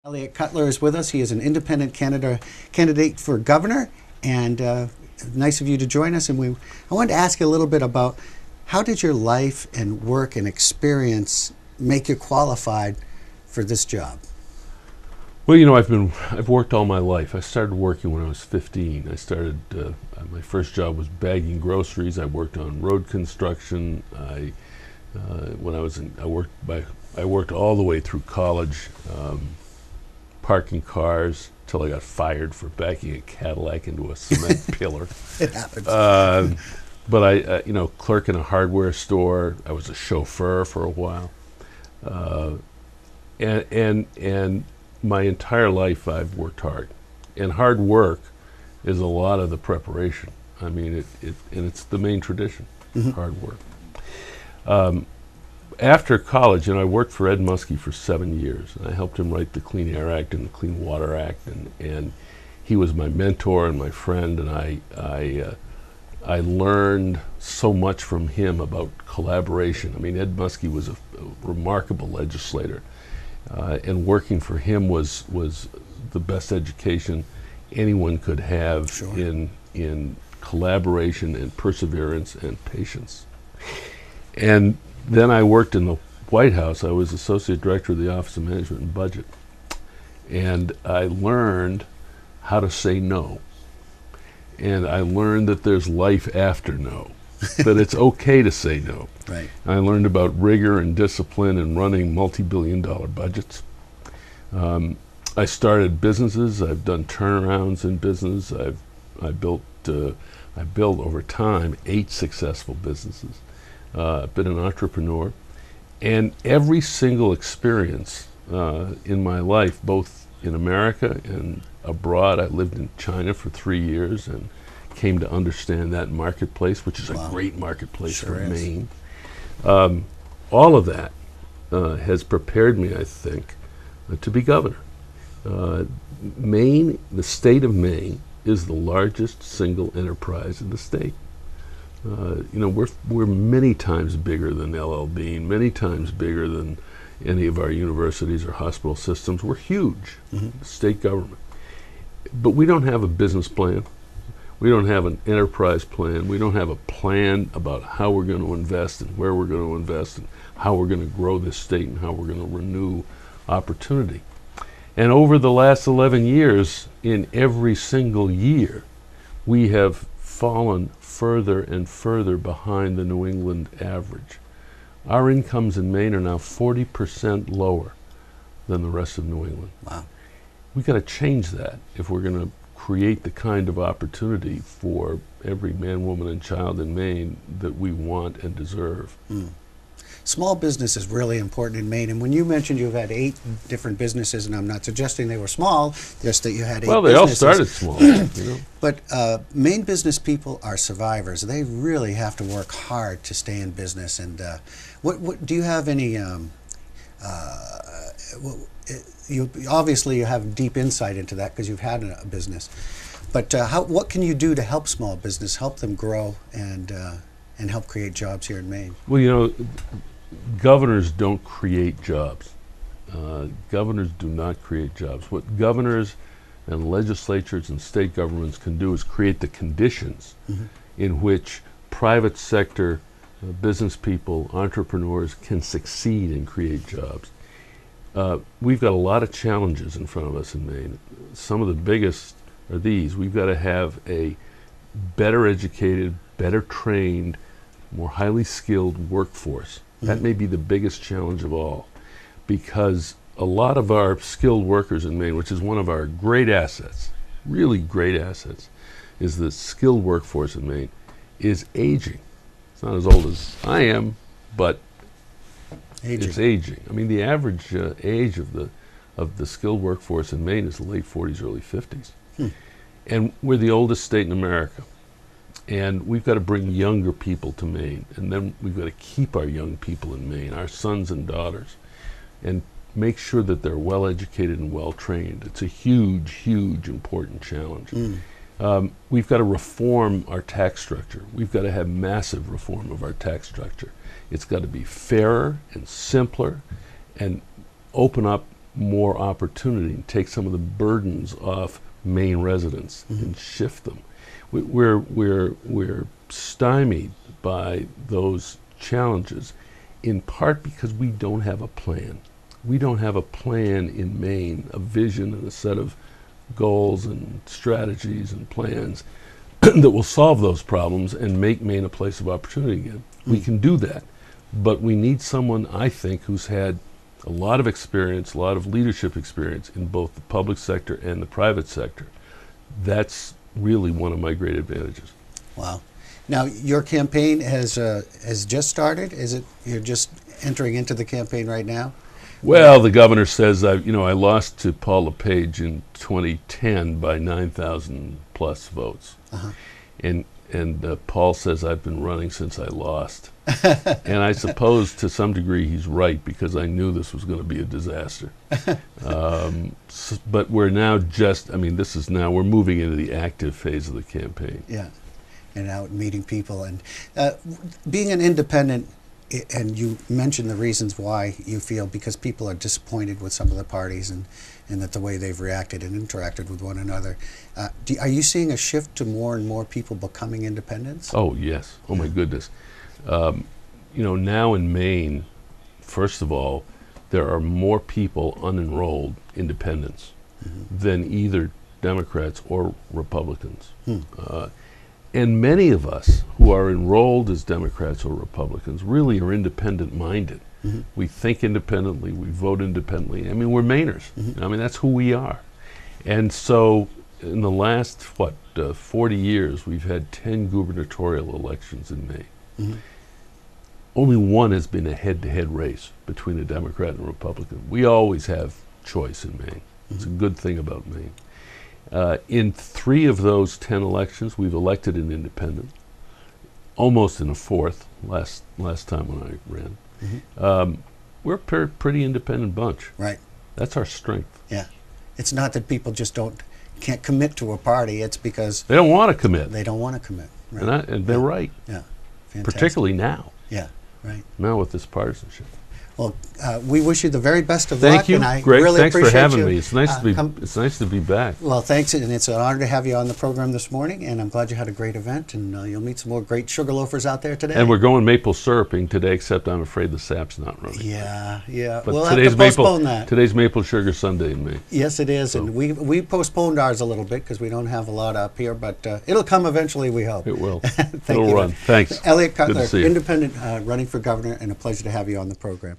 Eliot Cutler is with us. He is an independent candidate for governor, and nice of you to join us. And I wanted to ask you a little bit about how did your life and work and experience make you qualified for this job? Well, I've worked all my life. I started working when I was 15. My first job was bagging groceries. I worked on road construction. I worked all the way through college, parking cars till I got fired for backing a Cadillac into a cement pillar. It happens. But I clerk in a hardware store. I was a chauffeur for a while, and my entire life I've worked hard, and hard work is a lot of the preparation. I mean, it's the main tradition, hard work. After college, I worked for Ed Muskie for 7 years. And I helped him write the Clean Air Act and the Clean Water Act, and he was my mentor and my friend. And I learned so much from him about collaboration. I mean, Ed Muskie was a remarkable legislator, and working for him was the best education anyone could have. Sure. in collaboration and perseverance and patience. And then I worked in the White House. I was Associate Director of the Office of Management and Budget. And I learned how to say no. And I learned that there's life after no, that it's okay to say no. Right. I learned about rigor and discipline and running multi-billion-dollar budgets. I started businesses. I've done turnarounds in business. I built over time 8 successful businesses. Been an entrepreneur, and every single experience in my life, both in America and abroad. I lived in China for 3 years and came to understand that marketplace, which is a great marketplace Sure for is. Maine. All of that has prepared me, I think, to be governor. Maine, the state of Maine, is the largest single enterprise in the state. We're many times bigger than LL Bean, many times bigger than any of our universities or hospital systems. We're huge, state government. But we don't have a business plan. We don't have an enterprise plan. We don't have a plan about how we're going to invest and where we're going to invest and how we're going to grow this state and how we're going to renew opportunity. And over the last 11 years, in every single year, we have fallen further and further behind the New England average. Our incomes in Maine are now 40% lower than the rest of New England. Wow. We've got to change that if we're going to create the kind of opportunity for every man, woman, and child in Maine that we want and deserve. Small business is really important in Maine, and when you mentioned you've had 8 different businesses, and I'm not suggesting they were small, just that you had 8 Well, they businesses. all started small. But Maine business people are survivors. They really have to work hard to stay in business. And what do you have any? Obviously you have deep insight into that because you've had a business. But what can you do to help small business, help them grow, and help create jobs here in Maine? Well, governors don't create jobs. Governors do not create jobs. What governors and legislatures and state governments can do is create the conditions in which private sector business people, entrepreneurs can succeed and create jobs. We've got a lot of challenges in front of us in Maine. Some of the biggest are these. We've got to have a better educated, better trained, more highly skilled workforce. That may be the biggest challenge of all, because a lot of our skilled workers in Maine, which is one of our great assets, really great assets, is the skilled workforce in Maine is aging. It's not as old as I am, but it's aging. I mean, the average age of the skilled workforce in Maine is the late 40s, early 50s. And we're the oldest state in America. And we've got to bring younger people to Maine, and then we've got to keep our young people in Maine, our sons and daughters, and make sure that they're well educated and well trained. It's a huge, huge, important challenge. We've got to reform our tax structure. We've got to have massive reform of our tax structure. It's got to be fairer and simpler and open up more opportunity and take some of the burdens off Maine residents and shift them. We're stymied by those challenges, in part because we don't have a plan. We don't have a plan in Maine, a vision and a set of goals and strategies and plans that will solve those problems and make Maine a place of opportunity again. We can do that, but we need someone, I think, who's had a lot of experience, a lot of leadership experience in both the public sector and the private sector. That's really one of my great advantages. Wow. Now, your campaign has just started. Is it you're just entering into the campaign right now? Well, the governor says I lost to Paul LePage in 2010 by 9,000 plus votes, and Paul says I've been running since I lost, and I suppose to some degree he's right, because I knew this was going to be a disaster. But we're now we're moving into the active phase of the campaign. Yeah, and out meeting people and being an independent. And you mentioned the reasons why you feel, because people are disappointed with some of the parties and that the way they've reacted and interacted with one another. Are you seeing a shift to more and more people becoming independents? Oh, yes. Oh, my goodness. Now in Maine, first of all, there are more people unenrolled independents than either Democrats or Republicans. And many of us who are enrolled as Democrats or Republicans really are independent-minded. We think independently, we vote independently. I mean, we're Mainers. I mean, that's who we are. And so in the last, 40 years, we've had 10 gubernatorial elections in Maine. Only one has been a head-to-head race between a Democrat and a Republican. We always have choice in Maine. It's a good thing about Maine. In 3 of those 10 elections, we've elected an independent, almost in a fourth, last time when I ran. We're a pretty independent bunch. Right. That's our strength. Yeah. It's not that people just can't commit to a party. It's because they don't want to commit. They don't want to commit. Right. And they're right. Yeah. Fantastic. Particularly now. Yeah. Right. Now with this partisanship. Well, we wish you the very best of luck. Thank you, and I Greg. Really thanks for appreciate having you. me. It's nice to be back. Well, thanks, and it's an honor to have you on the program this morning. And I'm glad you had a great event, and you'll meet some more great sugar loafers out there today. And we're going maple syruping today, except I'm afraid the sap's not running. Yeah. But we'll have to postpone that. Today's Maple Sugar Sunday in May. Yes, it is, and we postponed ours a little bit because we don't have a lot up here, but it'll come eventually, we hope. It will. Thank It'll you. run. Thanks. Eliot Cutler, Good to see you. independent, running for governor, and a pleasure to have you on the program.